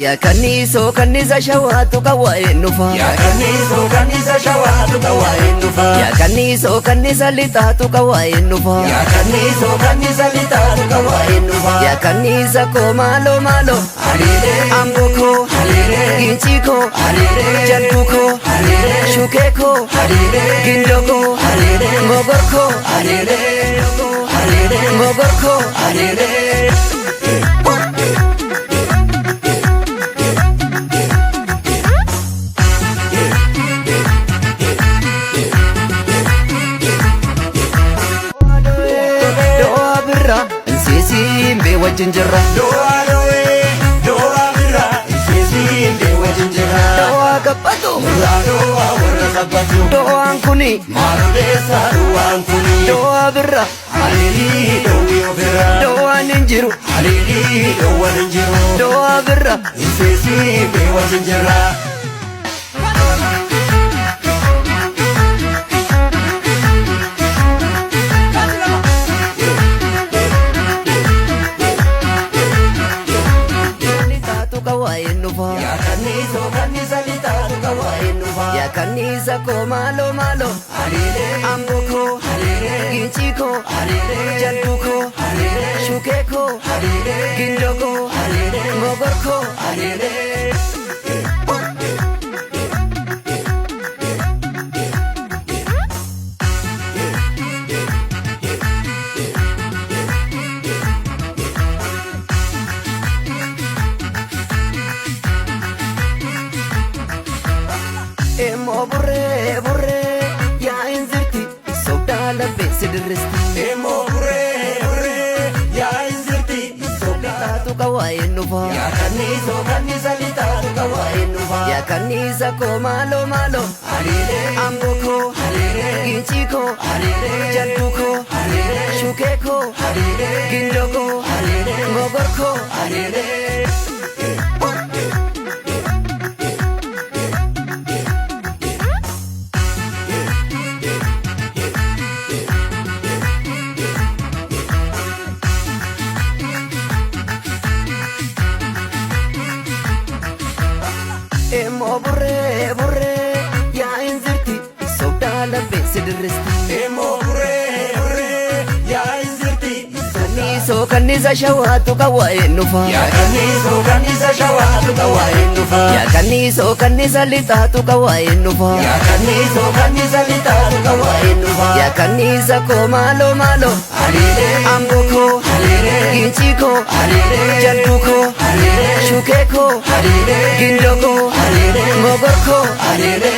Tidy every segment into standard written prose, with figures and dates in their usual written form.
Ya kaniso kanisa shawatu kawaenufa Ya kaniso kanisa shawatu kawaenufa Ya kaniso kanisa litatu kawaenufa Ya kaniso kanisa litatu kawaenufa Ya kanisa ko malo malo Halile Amboko Halile Ginchiko Halile Jantuko Halile Shukeko Halile Gindoko Halile Mogorko Halile Halile Mogorko Halile Simbe wajinjira Doa doe Doa bira Simbe wajinjira Doa kapatu Doa warra kapatu Doa ankuni Marubesa doa ankuni Doa birra Halili doa bira Doa ninjiru Halili doa ninjiru Doa birra Simbe wajinjira Ya kaniso kanisa litatu kawaenufa Ya kanisa ko malo malo Halile Amboko Halile Ginchiko Halile Jantuko Halile Shukeko Halile Gindoko Halile Mogorko Halile Emo burre burre Ya inzirti Soda la besi dirristi Emo bre Ya inzirti Litatu kawaenufa Ya kaniso kanisa litatu kawaenufa Ya kanisa ko malo malo Halile Amboko Halile Ginchiko Halile Jantuko Halile Shukeko Halile Gindoko Halile Mogorko Halile Emo burre burre Ya inzirti Soda la besi dirristi Emo bre Ya inzirti Kaniso kanisa shawatu kawaenufa Ya kaniso kanisa shawatu kawaenufa Ya kaniso kanisa litatu kawaenufa Ya kaniso kanisa litatu kawaenufa Ya kanisa ko malo malo Halile Amboko Halile Ginchiko Halile Jantuko Halile Shukeko Halile Gindoko Halile Mogorko Halile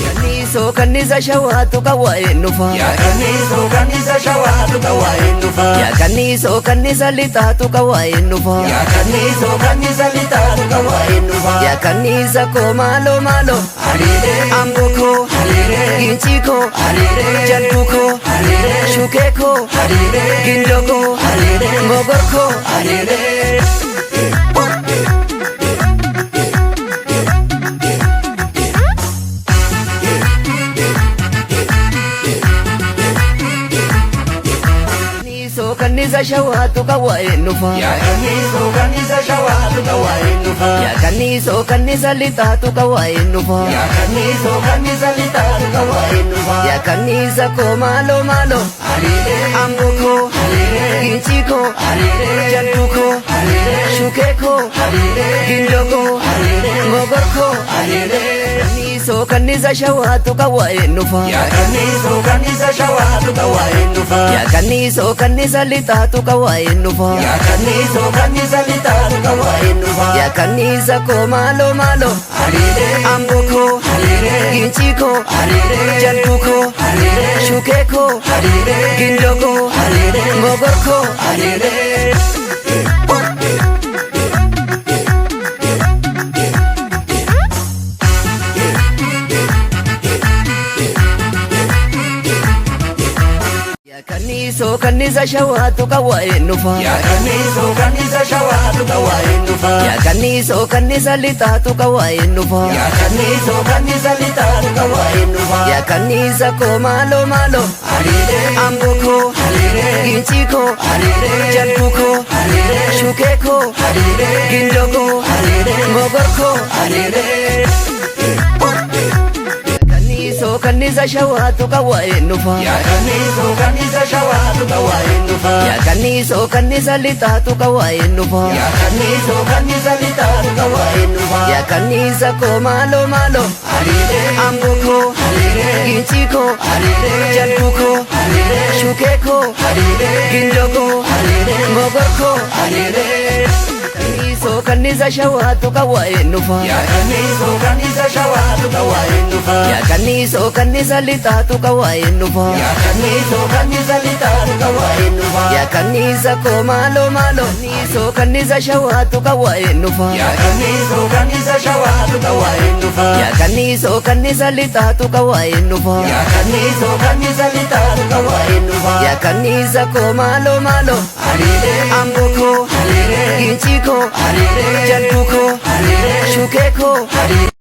Kaniso kanisa shawatu kawaenufa Ya kaniso kanisa shawatu kawaenufa Ya kaniso kanisa litatu kawaenufa Ya kaniso kanisa litatu kawaenufa Ya kanisa ko malo malo Halile Amboko Halile Ginchiko Halile Jantuko Halile Shukeko Halile Gindoko Halile Mogorko Halile Kaniso kanisa shawatu kawaenufa Ya kaniso kanisa shawatu kawaenufa Ya kaniso kanisa litatu kawaenufa Ya kaniso kanisa litatu kawaenufa Ya kanisa ko malo malo Halile Amboko Halile Ginchiko Halile Jantuko Halile Shukeko Halile Gindoko Halile Mogorko Halile Kaniso kanisa shawatu kawaenufa Ya kaniso kanisa shawatu kawaenufa Ya kaniso kanisa litatu kawaenufa Ya kaniso kanisa litatu kawaenufa Ya kanisa ko malo malo Halile Amboko Halile Ginchiko Halile Jantuko Halile Shukeko Halile Gindoko Halile Mogorko Halile Kanisa shawatu kawain nufa Ya kanisa shawatu kawain nufa Ya kanisa litatu kawain nufa Ya kanisa litatu kawain nufa Ya kanisa ko malo malo Harire Ambuko Harire Ginchiko Harire Janbuko Harire Shukeko Harire Gindoko Harire Ngogorko Harire Kanisa shawatu kawain nufa Ya kanisa shawatu kawain nufa Ya kanisa litatu kawain nufa Ya kanisa litatu kawain nufa Ya kanisa ko malo malo Harire Ambuko Harire Ginchiko Harire Janbuko Harire Shukeko Harire Gindoko Harire Ngogorko Harire Kanisa shawatu kawain nufa Ya kanisa shawatu kawain nufa Ya kanisa litatu kawain nufa Ya kanisa litatu kawain nufa Ya kanisa ko malo malo kanisa shawatu kawain nufa Ya kanisa shawatu kawain nufa Ya kanisa litatu kawain nufa Ya kanisa litatu kawain nufa Ya kanisa ko malo malo Harire Ambuko Harire Ginchiko Harire Janbuko Harire Shukeko Harire